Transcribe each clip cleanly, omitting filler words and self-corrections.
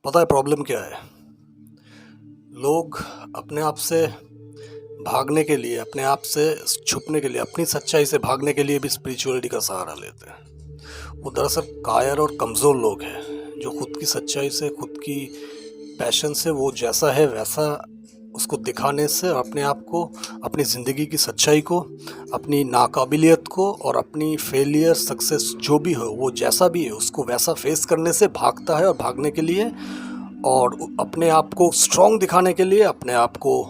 पता है प्रॉब्लम क्या है? लोग अपने आप से भागने के लिए, अपने आप से छुपने के लिए, अपनी सच्चाई से भागने के लिए भी स्पिरिचुअलिटी का सहारा लेते हैं। वो दरअसल कायर और कमज़ोर लोग हैं, जो खुद की सच्चाई से, खुद की पैशन से, वो जैसा है वैसा उसको दिखाने से अपने आप को, अपनी ज़िंदगी की सच्चाई को, अपनी नाकाबिलियत को और अपनी फेलियर, सक्सेस जो भी हो, वो जैसा भी है उसको वैसा फेस करने से भागता है। और भागने के लिए और अपने आप को स्ट्रॉन्ग दिखाने के लिए, अपने आप को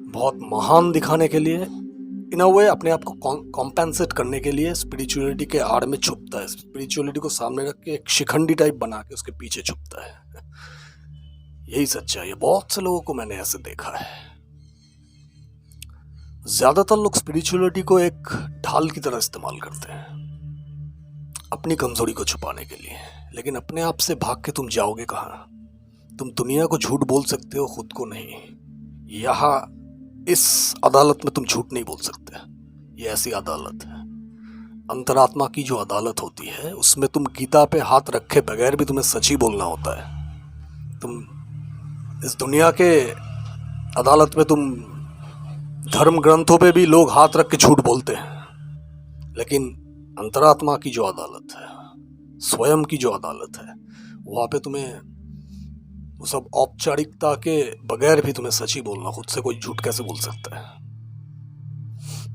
बहुत महान दिखाने के लिए, इन अ वे अपने आप को कॉम्पेंसेट करने के लिए स्पिरिचुअलिटी के आड़ में छुपता है। स्पिरिचुअलिटी को सामने रख के एक शिखंडी टाइप बना के उसके पीछे छुपता है। यही सच्चाई है। बहुत से लोगों को मैंने ऐसे देखा है। ज्यादातर लोग स्पिरिचुअलिटी को एक ढाल की तरह इस्तेमाल करते हैं अपनी कमजोरी को छुपाने के लिए। लेकिन अपने आप से भाग के तुम जाओगे कहाँ? तुम दुनिया को झूठ बोल सकते हो, खुद को नहीं। यहाँ इस अदालत में तुम झूठ नहीं बोल सकते। ये ऐसी अदालत है, अंतरात्मा की जो अदालत होती है, उसमें तुम गीता पे हाथ रखे बगैर भी तुम्हें सच ही बोलना होता है। तुम इस दुनिया के अदालत में, तुम धर्म ग्रंथों पे भी लोग हाथ रख के झूठ बोलते हैं, लेकिन अंतरात्मा की जो अदालत है, स्वयं की जो अदालत है, वहाँ पे तुम्हें वो सब औपचारिकता के बगैर भी तुम्हें सच ही बोलना। खुद से कोई झूठ कैसे बोल सकता है?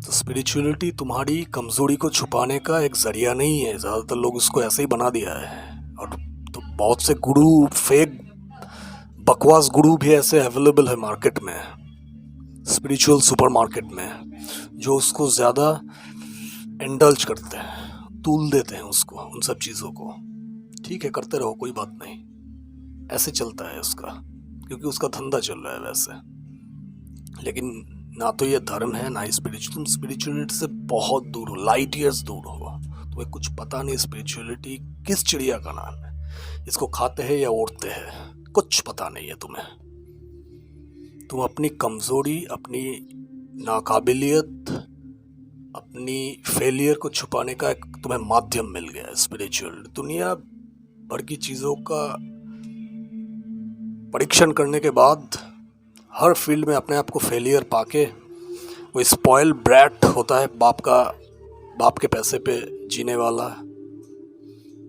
तो स्पिरिचुअलिटी तुम्हारी कमजोरी को छुपाने का एक जरिया नहीं है। ज़्यादातर लोग उसको ऐसे ही बना दिया है। और तो बहुत से गुरु, फेक बकवास गुरु भी ऐसे अवेलेबल है मार्केट में, स्पिरिचुअल सुपरमार्केट में, जो उसको ज़्यादा इंडल्ज करते हैं, तूल देते हैं उसको, उन सब चीज़ों को। ठीक है, करते रहो, कोई बात नहीं, ऐसे चलता है उसका, क्योंकि उसका धंधा चल रहा है वैसे। लेकिन ना तो ये धर्म है, ना ही स्पिरिचुअल। तुम स्पिरिचुअलिटी से बहुत दूर हो, लाइट ईयर्स दूर हो। तुम्हें कुछ पता नहीं स्पिरिचुअलिटी किस चिड़िया का नाम है, इसको खाते हैं या ओढ़ते हैं, कुछ पता नहीं है तुम्हें। तुम अपनी कमजोरी, अपनी नाकाबिलियत, अपनी फेलियर को छुपाने का एक तुम्हें माध्यम मिल गया है स्पिरिचुअल। दुनिया भर की चीज़ों का परीक्षण करने के बाद हर फील्ड में अपने आप को फेलियर पाके, वो स्पॉइल ब्रैट होता है, बाप के पैसे पे जीने वाला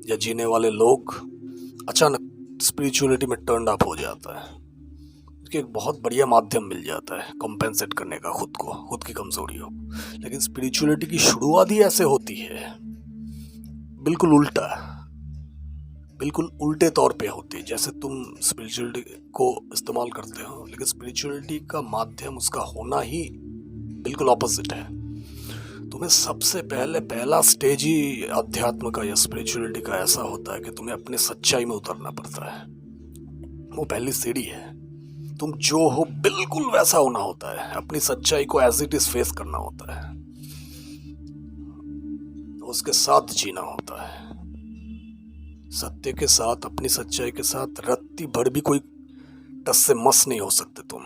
या जीने वाले लोग, अचानक स्पिरिचुअलिटी में टर्न अप हो जाता है। उसके एक बहुत बढ़िया माध्यम मिल जाता है कॉम्पेंसेट करने का खुद को, खुद की कमजोरियों। लेकिन स्पिरिचुअलिटी की शुरुआत ही ऐसे होती है, बिल्कुल उल्टा, बिल्कुल उल्टे तौर पे होती है जैसे तुम स्पिरिचुअलिटी को इस्तेमाल करते हो। लेकिन स्पिरिचुअलिटी का माध्यम, उसका होना ही बिल्कुल ऑपोजिट है। तुम्हें सबसे पहला स्टेज ही अध्यात्म का या स्पिरिचुअलिटी का ऐसा होता है कि तुम्हें अपने सच्चाई में उतरना पड़ता है। वो पहली सीढ़ी है। तुम जो हो बिल्कुल वैसा होना होता है, अपनी सच्चाई को एज इट इज फेस करना होता है, उसके साथ जीना होता है। सत्य के साथ, अपनी सच्चाई के साथ रत्ती भर भी कोई टस से मस नहीं हो सकते तुम।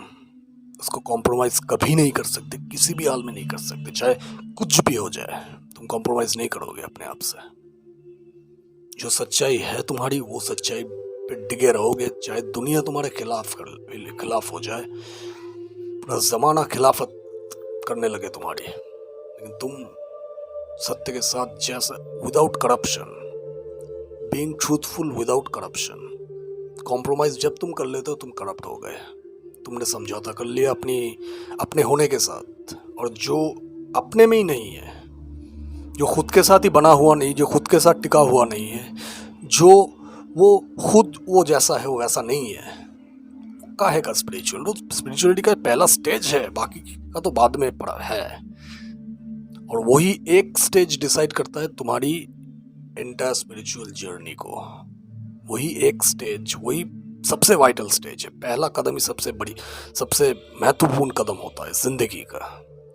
उसको कॉम्प्रोमाइज कभी नहीं कर सकते, किसी भी हाल में नहीं कर सकते। चाहे कुछ भी हो जाए, तुम कॉम्प्रोमाइज नहीं करोगे अपने आप से। जो सच्चाई है तुम्हारी, वो सच्चाई पे डिगे रहोगे, चाहे दुनिया तुम्हारे खिलाफ हो जाए, पूरा जमाना खिलाफत करने लगे तुम्हारी। लेकिन तुम सत्य के साथ, जैसा without corruption, being truthful without corruption. Compromise जब तुम कर लेते हो, तुम करप्ट हो गए। तुमने समझौता कर लिया अपने होने के साथ, और जो अपने में ही नहीं है, जो खुद के साथ ही बना हुआ नहीं, जो खुद के साथ टिका हुआ नहीं है, जो वो खुद वो जैसा है वो वैसा नहीं है, काहे का स्पिरिचुअल? स्पिरिचुअलिटी का पहला स्टेज है, बाकी का तो बाद में पड़ा है। और वही एक स्टेज डिसाइड करता है तुम्हारी एंटायर स्पिरिचुअल जर्नी को। वही एक स्टेज, वही सबसे वाइटल स्टेज है। पहला कदम ही सबसे महत्वपूर्ण कदम होता है जिंदगी का।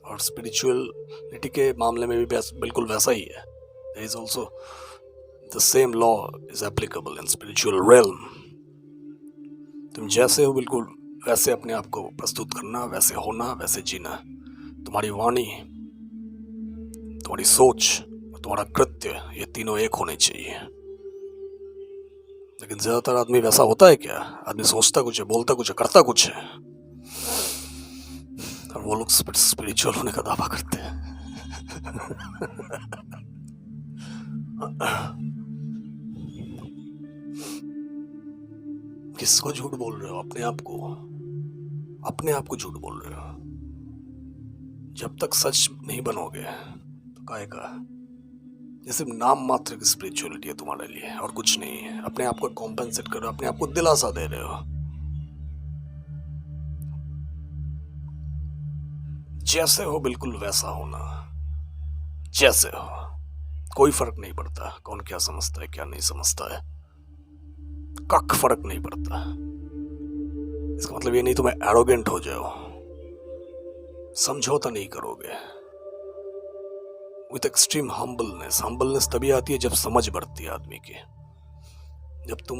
और स्पिरिचुअलिटी के मामले में भी बिल्कुल वैसा ही है। There is also the same law is applicable in spiritual realm. तुम जैसे हो बिल्कुल वैसे अपने आप को प्रस्तुत करना, वैसे होना, वैसे जीना। तुम्हारी वाणी, तुम्हारी सोच, तुम्हारा कृत्य, ये तीनों एक होने चाहिए। लेकिन ज्यादातर आदमी वैसा होता है क्या? आदमी सोचता कुछ है, बोलता कुछ है, करता कुछ है, और वो लोग स्पिरिचुअल होने का दावा करते हैं। किसको झूठ बोल रहे हो? अपने आप को, अपने आप को झूठ बोल रहे हो। जब तक सच नहीं बनोगे तो काहे का? ये सिर्फ नाम मात्र की स्पिरिचुअलिटी है तुम्हारे लिए, और कुछ नहीं है। अपने आप को कॉम्पेंसेट कर रहे हो, अपने आप को दिलासा दे रहे हो। जैसे हो बिल्कुल वैसा होना, जैसे हो, कोई फर्क नहीं पड़ता कौन क्या समझता है क्या नहीं समझता है, कख फर्क नहीं पड़ता। इसका मतलब ये नहीं तुम एरोगेंट हो जाओ, समझौता नहीं करोगे। With extreme humbleness. हम्बलनेस तभी आती है जब समझ बढ़ती है आदमी की, जब तुम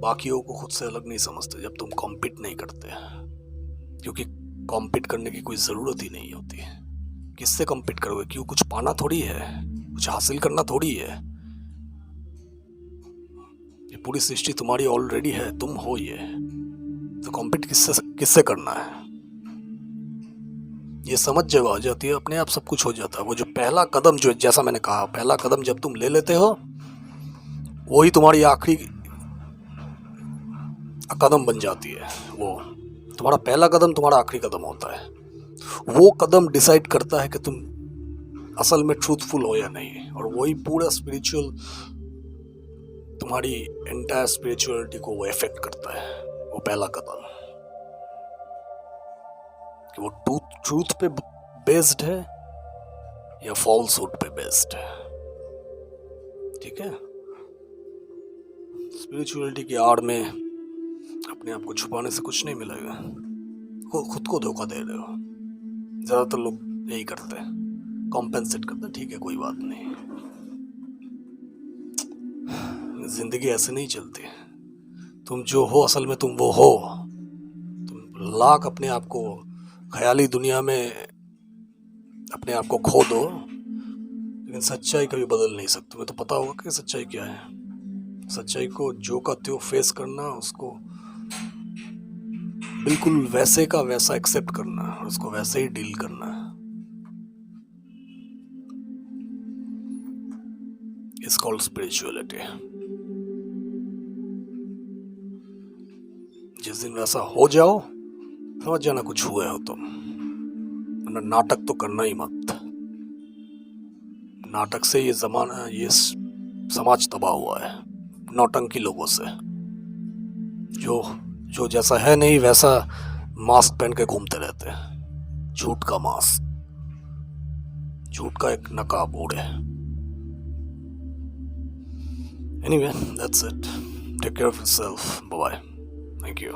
बाकियों को खुद से अलग नहीं समझते, जब तुम कॉम्पीट नहीं करते, क्योंकि कॉम्पीट करने की कोई ज़रूरत ही नहीं होती। किससे कॉम्पीट करोगे? क्यों? कुछ पाना थोड़ी है, कुछ हासिल करना थोड़ी है। ये पूरी सृष्टि तुम्हारी ऑलरेडी है, तुम हो ये, तो कॉम्पीट किससे करना है? ये समझ जब आ जाती है, अपने आप सब कुछ हो जाता है। वो जो पहला कदम, जो जैसा मैंने कहा, पहला कदम जब तुम ले लेते हो, वही तुम्हारी आखिरी कदम बन जाती है। वो तुम्हारा पहला कदम तुम्हारा आखिरी कदम होता है। वो कदम डिसाइड करता है कि तुम असल में ट्रूथफुल हो या नहीं, और वही पूरा स्पिरिचुअल, तुम्हारी एंटायर स्पिरिचुअलिटी को वो इफेक्ट करता है। वो पहला कदम कि वो ट्रूथ पे बेस्ड है या फॉल्सहुड पे बेस्ड है। ठीक है? स्पिरिचुअलिटी की आड़ में अपने आप को छुपाने से कुछ नहीं मिलेगा। खुद को धोखा दे रहे हो। ज्यादातर लोग यही करते हैं, कॉम्पेंसेट करते हैं। ठीक है, कोई बात नहीं, जिंदगी ऐसे नहीं चलती। तुम जो हो असल में तुम वो हो। तुम लाख अपने आप को ख्याली दुनिया में अपने आप को खो दो, लेकिन सच्चाई कभी बदल नहीं सकते। तुम्हें तो पता होगा कि सच्चाई क्या है। सच्चाई को जो का त्यों फेस करना, उसको बिल्कुल वैसे का वैसा एक्सेप्ट करना, और उसको वैसे ही डील करना, इज कॉल्ड स्पिरिचुअलिटी। जिस दिन वैसा हो जाओ, समझ जाना कुछ हुए हो तुम। वरना नाटक तो करना ही मत। नाटक से ये जमाना, ये समाज तबाह हुआ है, नौटंकी लोगों से, जो जैसा है नहीं वैसा मास्क पहन के घूमते रहते हैं। झूठ का मास्क, झूठ का एक नकाब ओढ़े। Anyway, that's it. Take care of yourself. Bye bye. Thank you.